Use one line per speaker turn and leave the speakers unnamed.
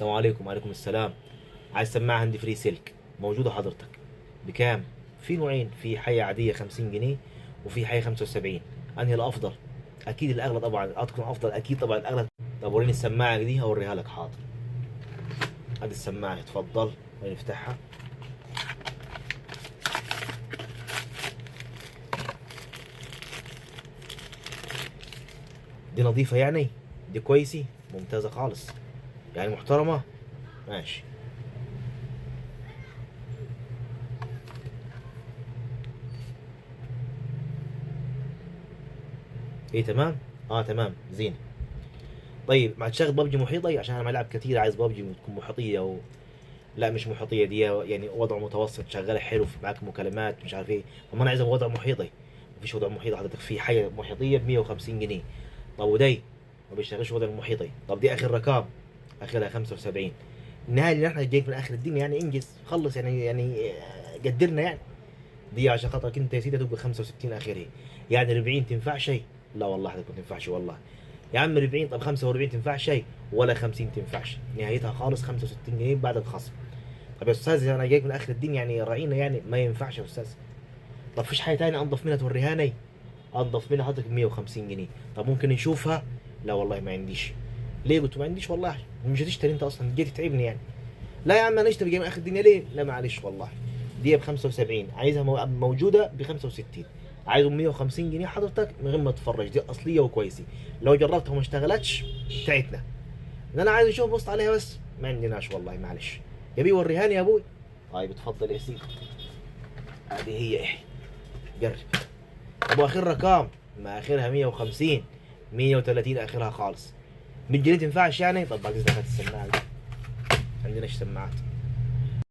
السلام عليكم. وعليكم السلام. عايز سماعة عندي فري سلك موجودة حضرتك بكام؟ في نوعين، في حية عادية 50 جنيه، وفي حية 75. انهي الافضل؟ اكيد الاغلى طبعا، اطقم افضل اكيد طبعا الاغلى. طب وريني السماعة دي هوريها لك. حاضر، ادي السماعة اتفضل ونفتحها. دي نظيفة يعني؟ دي كويسة ممتازة خالص يعني، محترمة. ماشي. ايه تمام. اه تمام زين. طيب ما تشغل ببجي محيطي؟ عشان انا ملعب كثير، عايز ببجي تكون محيطية لا مش محيطيه دي، يعني وضع متوسط شغاله حلو، في معاك مكالمات مش عارف ايه. طب ما انا عايزها وضع محيطي. مفيش وضع محيطي حضرتك، في حاجه محيطيه ب 150 جنيه. طب ودي ما بيشتغلش وضع محيطي. طب دي اخر رقم، اخرها 75. النهايه اللي احنا جايك من اخر الدنيا يعني، انجز خلص يعني قدرنا يعني. دي عشان خاطرك انت يا سيدي تبقى 65 اخرها. يعني 40 تنفع شيء؟ لا والله حضرتك ما تنفعش والله. يا عم 40، طب 45 تنفع شيء؟ ولا 50 تنفعش، نهايتها خالص 65 جنيه بعد الخصم. طب يا استاذ انا جايك من اخر الدنيا يعني، راعينا يعني، ما ينفعش يا استاذ. طب فيش حاجه تانية انضف منها توريهاني؟ انضف منها حضرتك 150 جنيه. طب ممكن نشوفها؟ لا والله ما عنديش. ليه؟ قلت ما عنديش والله. مش هتشتري انت اصلا، جيت تتعبني يعني. لا يا عم انا اشتري، جاي من اخر الدنيا ليه؟ لا معلش والله. دي ب 75، عايزها موجوده ب 65. عايزهم 150 جنيه حضرتك من غير ما تفرج، دي اصليه وكويسه. لو جربتها وما اشتغلتش بتاعتنا. ان انا عايز اشوف بص عليها بس، ما عندناش والله معلش. يا بيه وريهاني يا ابوي. طيب اتفضل يا سيدي. هذه هي ايه، جرب. ابو اخر رقم، ما اخرها 150، 130 اخرها خالص. 100 جنيه تنفعش يعني؟ طب بعد اذنك هات السماعه دي. عندنا سماعات.